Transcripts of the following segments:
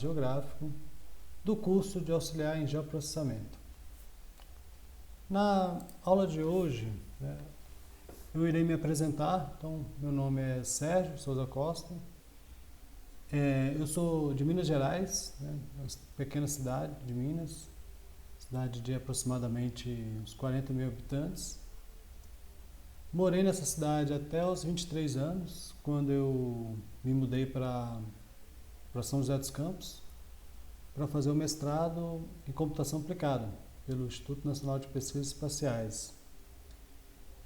geográfico do curso de auxiliar em geoprocessamento. Na aula de hoje, eu irei me apresentar. Então, meu nome é Sérgio Souza Costa. Eu sou de Minas Gerais, uma pequena cidade de Minas, cidade de aproximadamente uns 40 mil habitantes. Morei nessa cidade até os 23 anos, quando eu me mudei para São José dos Campos para fazer o mestrado em computação aplicada pelo Instituto Nacional de Pesquisas Espaciais.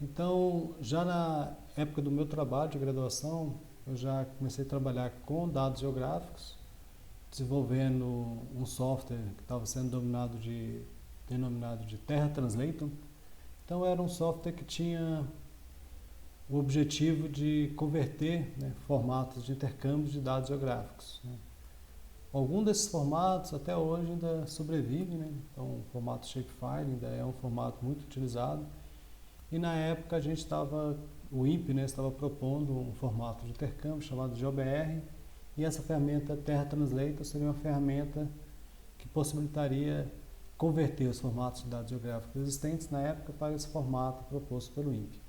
Então, já na época do meu trabalho de graduação, eu já comecei a trabalhar com dados geográficos, desenvolvendo um software que estava sendo denominado de Terra Translator. Então, era um software que tinha o objetivo de converter formatos de intercâmbio de dados geográficos. Algum desses formatos até hoje ainda sobrevive, Então, o formato shapefile ainda é um formato muito utilizado. E na época o INPE estava propondo um formato de intercâmbio chamado GeoBR, e essa ferramenta Terra Translator seria uma ferramenta que possibilitaria converter os formatos de dados geográficos existentes na época para esse formato proposto pelo INPE.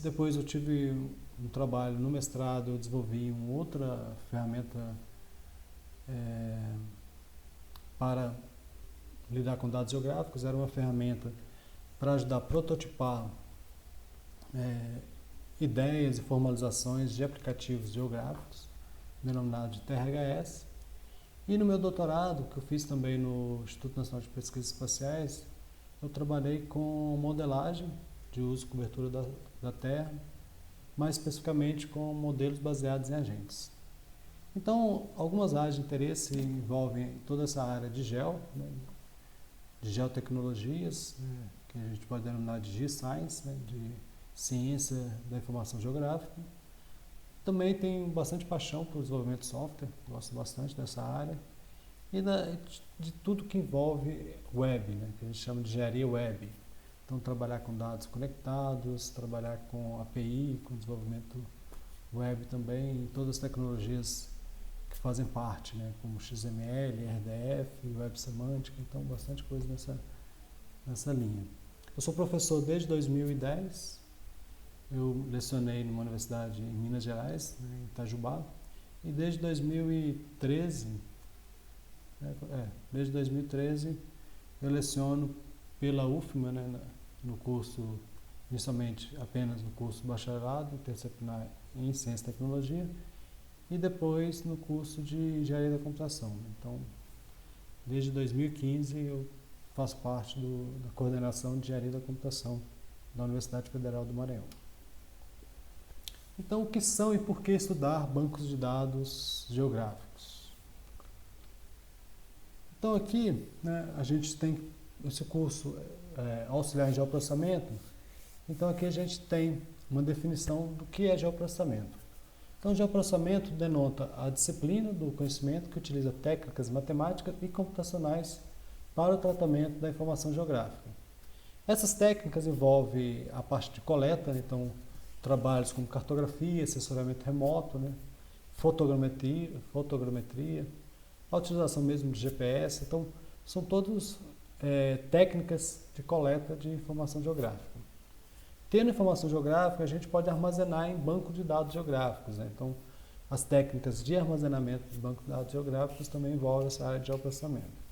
Depois eu tive um trabalho no mestrado, eu desenvolvi uma outra ferramenta para lidar com dados geográficos. Era uma ferramenta para ajudar a prototipar ideias e formalizações de aplicativos geográficos, denominado de TRHS. E no meu doutorado, que eu fiz também no Instituto Nacional de Pesquisas Espaciais, eu trabalhei com modelagem de uso e cobertura da Terra, mais especificamente com modelos baseados em agentes. Então, algumas áreas de interesse envolvem toda essa área de de geotecnologias, que a gente pode denominar de Geoscience, de ciência da informação geográfica. Também tenho bastante paixão por desenvolvimento de software, gosto bastante dessa área. E de tudo que envolve web, que a gente chama de engenharia web. Então, trabalhar com dados conectados, trabalhar com API, com desenvolvimento web também, todas as tecnologias que fazem parte, como XML, RDF, Web Semântica, então bastante coisa nessa linha. Eu sou professor desde 2010, eu lecionei numa universidade em Minas Gerais, em Itajubá, e desde 2013 eu leciono pela UFMA, no curso, inicialmente apenas no curso bacharelado interdisciplinar em Ciência e Tecnologia, e depois no curso de Engenharia da Computação. Então, desde 2015 eu faço parte da coordenação de Engenharia da Computação da Universidade Federal do Maranhão. Então, o que são e por que estudar bancos de dados geográficos? Então, aqui a gente tem esse curso auxiliar em geoprocessamento. Então, aqui a gente tem uma definição do que é geoprocessamento. Então, geoprocessamento denota a disciplina do conhecimento que utiliza técnicas matemáticas e computacionais para o tratamento da informação geográfica. Essas técnicas envolvem a parte de coleta, então trabalhos como cartografia, assessoramento remoto, fotogrametria, a utilização mesmo de GPS. Então, são todas técnicas de coleta de informação geográfica. Tendo informação geográfica, a gente pode armazenar em banco de dados geográficos. Então, as técnicas de armazenamento de banco de dados geográficos também envolvem essa área de geoprocessamento.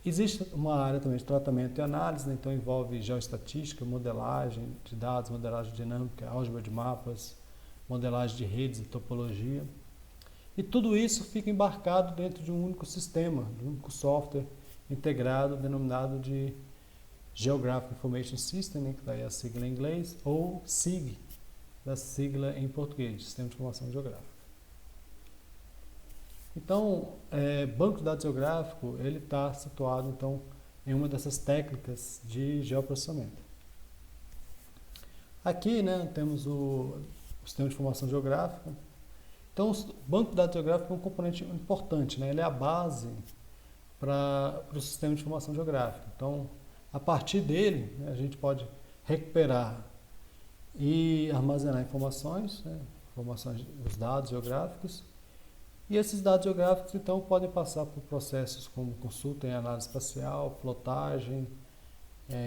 Existe uma área também de tratamento e análise, então envolve geoestatística, modelagem de dados, modelagem dinâmica, álgebra de mapas, modelagem de redes e topologia. E tudo isso fica embarcado dentro de um único sistema, de um único software integrado, denominado de Geographic Information System, que daí é a sigla em inglês, ou SIG, da sigla em português, Sistema de Informação Geográfica. Então, banco de dados geográfico, ele está situado então em uma dessas técnicas de geoprocessamento. Aqui, temos o Sistema de Informação Geográfica. Então, o banco de dados geográfico é um componente importante, ele é a base para o sistema de informação geográfica. Então, a partir dele, a gente pode recuperar e armazenar informações, os dados geográficos. E esses dados geográficos, então, podem passar por processos como consulta em análise espacial, plotagem,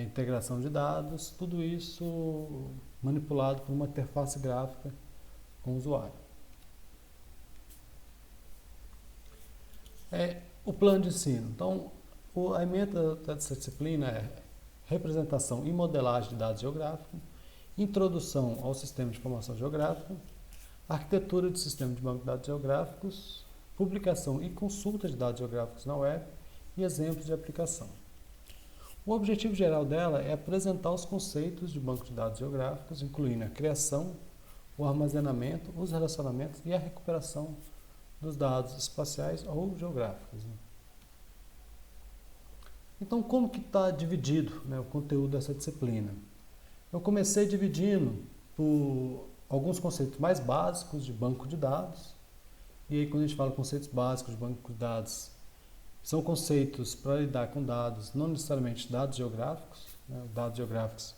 integração de dados, tudo isso manipulado por uma interface gráfica com o usuário. O plano de ensino. Então, a ementa dessa disciplina é representação e modelagem de dados geográficos, introdução ao sistema de informação geográfica, arquitetura de sistema de banco de dados geográficos, publicação e consulta de dados geográficos na web e exemplos de aplicação. O objetivo geral dela é apresentar os conceitos de banco de dados geográficos, incluindo a criação, o armazenamento, os relacionamentos e a recuperação dos dados espaciais ou geográficos. Então, como que está dividido, o conteúdo dessa disciplina? Eu comecei dividindo por alguns conceitos mais básicos de banco de dados. E aí, quando a gente fala conceitos básicos de banco de dados, são conceitos para lidar com dados, não necessariamente dados geográficos. Dados geográficos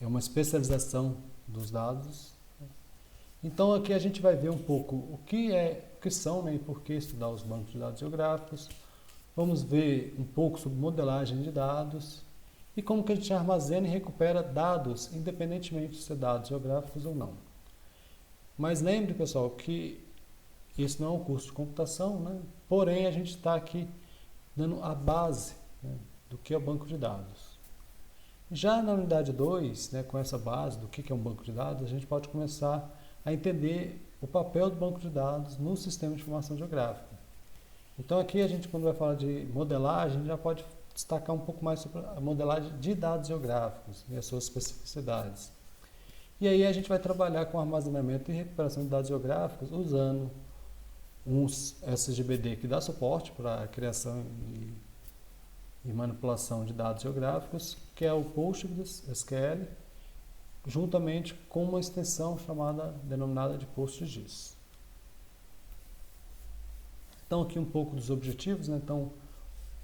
é uma especialização dos dados. Então, aqui a gente vai ver um pouco o que são e por que estudar os bancos de dados geográficos. Vamos ver um pouco sobre modelagem de dados e como que a gente armazena e recupera dados, independentemente de ser dados geográficos ou não. Mas lembre, pessoal, que isso não é um curso de computação, porém a gente está aqui dando a base do que é o banco de dados. Já na unidade 2, com essa base do que é um banco de dados, a gente pode começar a entender o papel do banco de dados no sistema de informação geográfica. Então aqui a gente, quando vai falar de modelagem, já pode destacar um pouco mais sobre a modelagem de dados geográficos e as suas especificidades. E aí a gente vai trabalhar com armazenamento e recuperação de dados geográficos usando um SGBD que dá suporte para a criação e manipulação de dados geográficos, que é o PostgreSQL, juntamente com uma extensão denominada de PostGIS. Então, aqui um pouco dos objetivos. Então,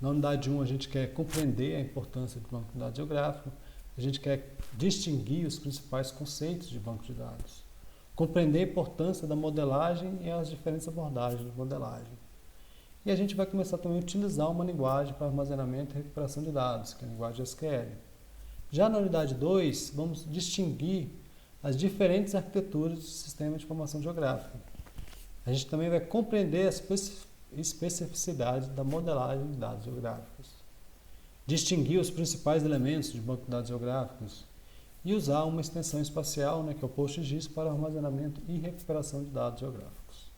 na unidade 1, a gente quer compreender a importância do banco de dados geográfico, a gente quer distinguir os principais conceitos de banco de dados, compreender a importância da modelagem e as diferentes abordagens de modelagem. E a gente vai começar também a utilizar uma linguagem para armazenamento e recuperação de dados, que é a linguagem SQL. Já na unidade 2, vamos distinguir as diferentes arquiteturas do sistema de informação geográfica. A gente também vai compreender a especificidade da modelagem de dados geográficos, distinguir os principais elementos de banco de dados geográficos e usar uma extensão espacial, que é o PostGIS, para armazenamento e recuperação de dados geográficos.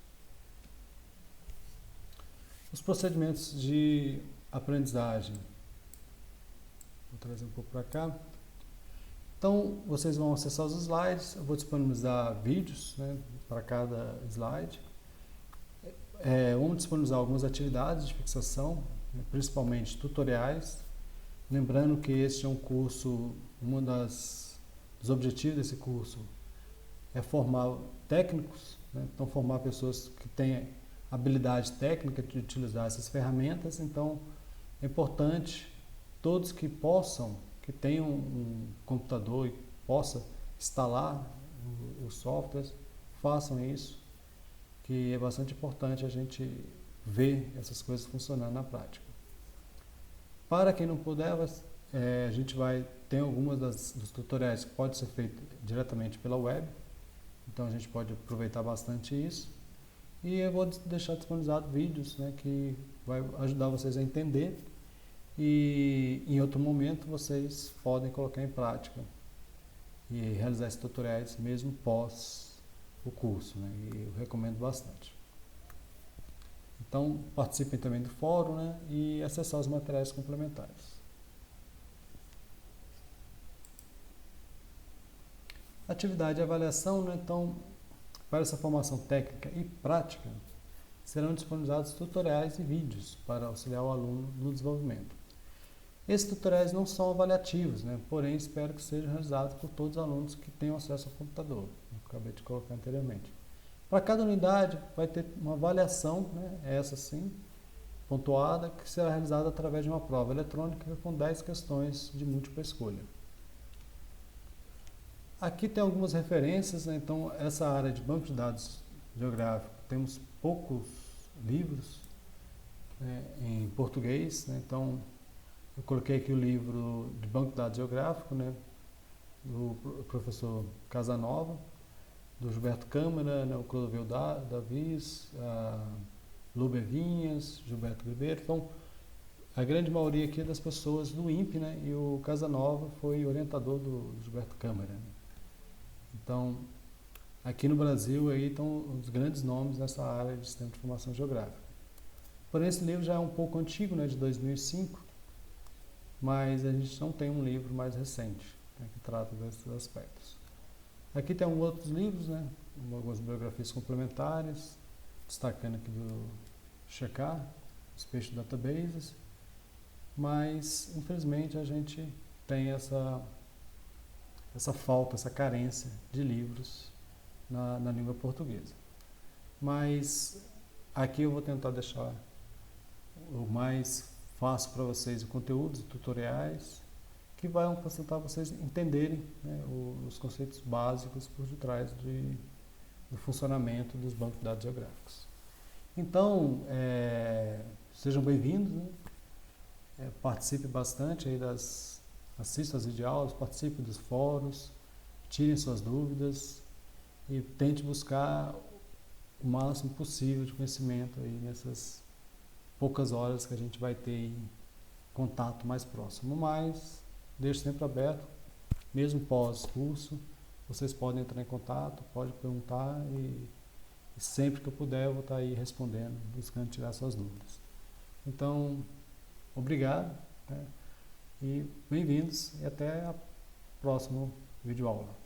Os procedimentos de aprendizagem. Vou trazer um pouco para cá. Então, vocês vão acessar os slides, eu vou disponibilizar vídeos para cada slide. Vamos disponibilizar algumas atividades de fixação, principalmente tutoriais. Lembrando que este é um curso, dos objetivos desse curso é formar técnicos, então formar pessoas que tenham habilidade técnica de utilizar essas ferramentas. Então, é importante todos que tenham um computador e possam instalar os softwares, façam isso, que é bastante importante a gente ver essas coisas funcionando na prática. Para quem não puder, a gente tem algumas dos tutoriais que pode ser feito diretamente pela web, então a gente pode aproveitar bastante isso. E eu vou deixar disponibilizado vídeos que vai ajudar vocês a entender, e em outro momento vocês podem colocar em prática e realizar esses tutoriais mesmo pós o curso, e eu recomendo bastante. Então, participem também do fórum, e acessar os materiais complementares. Atividade de avaliação, então, para essa formação técnica e prática, serão disponibilizados tutoriais e vídeos para auxiliar o aluno no desenvolvimento. Esses tutoriais não são avaliativos, porém espero que sejam realizados por todos os alunos que tenham acesso ao computador, eu acabei de colocar anteriormente. Para cada unidade vai ter uma avaliação, essa sim, pontuada, que será realizada através de uma prova eletrônica com 10 questões de múltipla escolha. Aqui tem algumas referências, né? Então essa área de banco de dados geográfico, temos poucos livros, né, em português, né? Então eu coloquei aqui o livro de banco de dados geográfico, né, do professor Casanova, do Gilberto Câmara, né, o Clodovil Davis, a Lube Vinhas, Gilberto Ribeiro. Então, a grande maioria aqui é das pessoas do INPE, né, e o Casanova foi orientador do Gilberto Câmara, né. Então, aqui no Brasil aí estão os grandes nomes nessa área de sistema de informação geográfica. Porém, esse livro já é um pouco antigo, né, de 2005, mas a gente não tem um livro mais recente, né, que trata desses aspectos. Aqui tem outros livros, né, algumas biografias complementares, destacando aqui do Checar, Spatial Databases, mas infelizmente a gente tem essa falta, essa carência de livros na língua portuguesa. Mas aqui eu vou tentar deixar o mais fácil para vocês conteúdos e tutoriais que vão facilitar vocês entenderem, né, os conceitos básicos por detrás do funcionamento dos bancos de dados geográficos. Então, sejam bem-vindos, né? Participe bastante aí assista às videoaulas, participe dos fóruns, tirem suas dúvidas e tente buscar o máximo possível de conhecimento aí nessas poucas horas que a gente vai ter em contato mais próximo. Mas deixo sempre aberto, mesmo pós-curso, vocês podem entrar em contato, pode perguntar e sempre que eu puder eu vou estar aí respondendo, buscando tirar suas dúvidas. Então, obrigado, né, e bem-vindos e até a próxima videoaula.